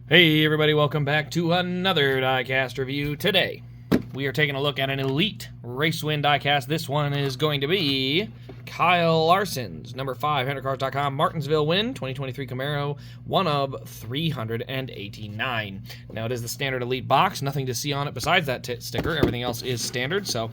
Hey everybody, welcome back to another Diecast review. Today, we are taking a look at an Elite Race Win Diecast. This one is going to be Kyle Larson's number 5, HenderCars.com, Martinsville Win, 2023 Camaro, one of 389. Now, it is the standard Elite box. Nothing to see on it besides that sticker. Everything else is standard, so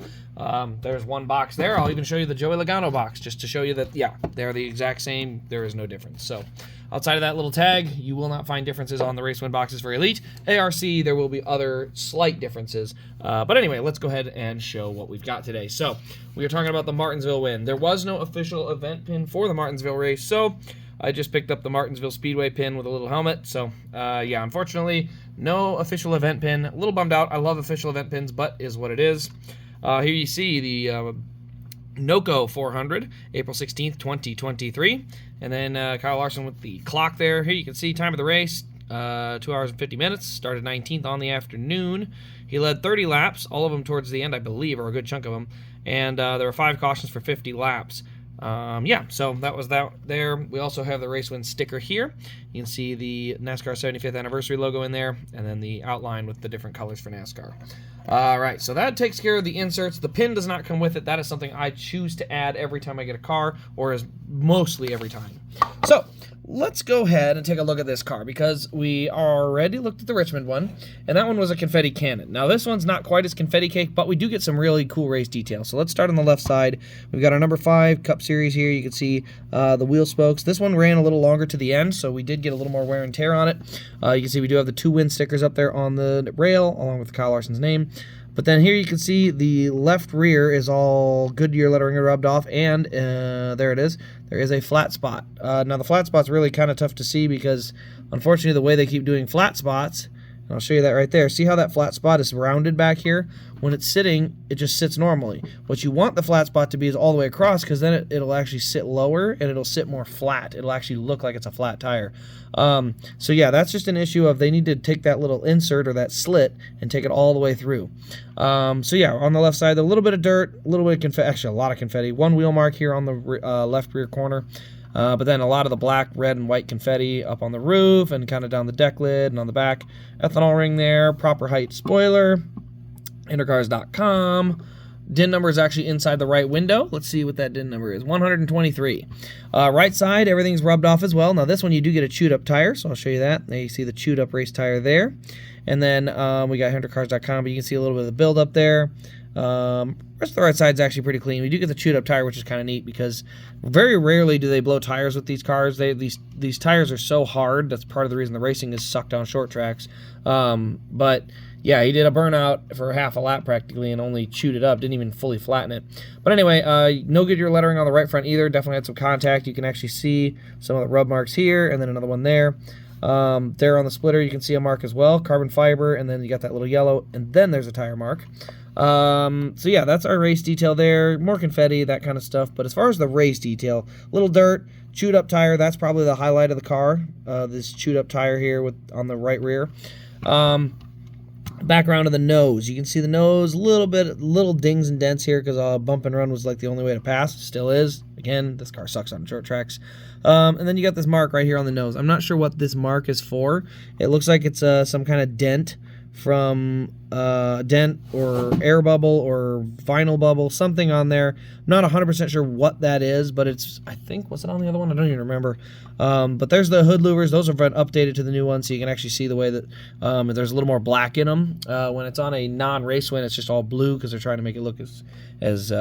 there's one box there. I'll even show you the Joey Logano box, just to show you that, yeah, they're the exact same. There is no difference. So, outside of that little tag, you will not find differences on the Race Win boxes for Elite. ARC, there will be other slight differences. But anyway, let's go ahead and show what we've got today. So, we are talking about the Martinsville Win. There was no official event pin for the Martinsville race, so I just picked up the Martinsville Speedway pin with a little helmet. So, yeah, unfortunately, no official event pin. A little bummed out. I love official event pins, but is what it is. Here you see the NOCO 400, April 16th, 2023. And then Kyle Larson with the clock there. Here you can see time of the race, 2 hours and 50 minutes. Started 19th on the afternoon. He led 30 laps, all of them towards the end, I believe, or a good chunk of them. And there were 5 cautions for 50 laps. Yeah, so that was that there. We also have the Race Win sticker here. You can see the NASCAR 75th anniversary logo in there, and then the outline with the different colors for NASCAR. All right, so that takes care of the inserts. The pin does not come with it. That is something I choose to add every time I get a car, or is mostly every time. So let's go ahead and take a look at this car, because we already looked at the Richmond one, and that one was a confetti cannon. Now this one's not quite as confetti cake, but we do get some really cool race details. So let's start on the left side. We've got our number 5 Cup Series here. You can see the wheel spokes. This one ran a little longer to the end, so we did get a little more wear and tear on it. You can see we do have the 2 win stickers up there on the rail, along with Kyle Larson's name. But then here you can see the left rear is all Goodyear lettering rubbed off, and there it is. There is a flat spot. Now the flat spot's really kind of tough to see because, unfortunately, the way they keep doing flat spots, and I'll show you that right there. See how that flat spot is rounded back here? When it's sitting, it just sits normally. What you want the flat spot to be is all the way across, because then it'll actually sit lower and it'll sit more flat. It'll actually look like it's a flat tire. So yeah, that's just an issue of they need to take that little insert or that slit and take it all the way through. So yeah, on the left side, a little bit of dirt, a little bit of confetti, actually a lot of confetti. 1 wheel mark here on the left rear corner. But then a lot of the black, red, and white confetti up on the roof and kind of down the deck lid and on the back. Ethanol ring there, proper height spoiler, HenderCars.com. DIN number is actually inside the right window. Let's see what that DIN number is. 123. Right side, everything's rubbed off as well. Now this one you do get a chewed up tire, so I'll show you that. There you see the chewed up race tire there. And then we got HenderCars.com, but you can see a little bit of the build up there. Rest of the right side's actually pretty clean. We do get the chewed up tire, which is kind of neat because very rarely do they blow tires with these cars. These tires are so hard. That's part of the reason the racing is sucked on short tracks. But yeah, he did a burnout for half a lap practically and only chewed it up. Didn't even fully flatten it. But anyway, no Goodyear lettering on the right front either. Definitely had some contact. You can actually see some of the rub marks here and then another one there. There on the splitter, you can see a mark as well. Carbon fiber, and then you got that little yellow, and then there's a tire mark. So yeah, that's our race detail there. More confetti, that kind of stuff. But as far as the race detail, little dirt, chewed up tire, that's probably the highlight of the car. This chewed up tire here on the right rear. Background of the nose. You can see the nose, little dings and dents here because bump and run was like the only way to pass. Still is. Again, this car sucks on short tracks. And then you got this mark right here on the nose. I'm not sure what this mark is for. It looks like it's some kind of dent from dent or air bubble or vinyl bubble, something on there. I'm not 100% sure what that is, but it's, I think, what's it on the other one? I don't even remember. But there's the hood louvers. Those have been updated to the new one, so you can actually see the way that there's a little more black in them. When it's on a non-race win, it's just all blue because they're trying to make it look as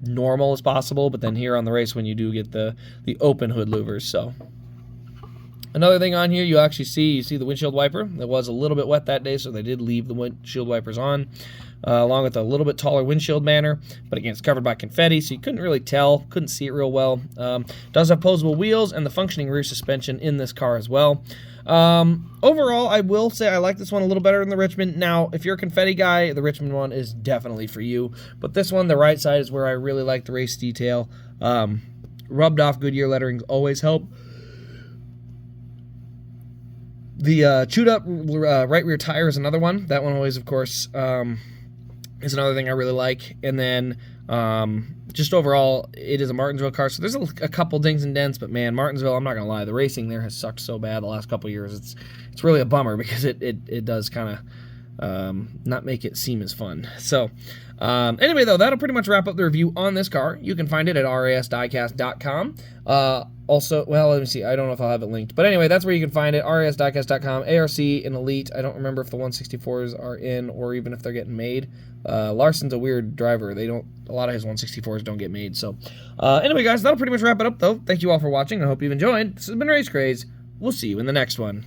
normal as possible. But then here on the race win, you do get the open hood louvers. So another thing on here, you see the windshield wiper. It was a little bit wet that day, so they did leave the windshield wipers on, along with a little bit taller windshield banner. But again, it's covered by confetti, so you couldn't really tell, couldn't see it real well. Does have posable wheels and the functioning rear suspension in this car as well. Overall, I will say I like this one a little better than the Richmond. Now, if you're a confetti guy, the Richmond one is definitely for you. But this one, the right side, is where I really like the race detail. Rubbed off Goodyear letterings always help. The chewed up right rear tire is another one. That one always, of course, is another thing I really like. And then just overall, it is a Martinsville car, so there's a couple dings and dents, but man, Martinsville, I'm not gonna lie, the racing there has sucked so bad the last couple years. It's really a bummer because it does kind of not make it seem as fun. So anyway, though, that'll pretty much wrap up the review on this car. You can find it at rasdiecast.com. Also, well, let me see. I don't know if I'll have it linked. But anyway, that's where you can find it, rasdiecast.com. ARC and Elite. I don't remember if the 164s are in or even if they're getting made. Larson's a weird driver. A lot of his 164s don't get made. So anyway, guys, that'll pretty much wrap it up, though. Thank you all for watching. I hope you've enjoyed. This has been Race Craze. We'll see you in the next one.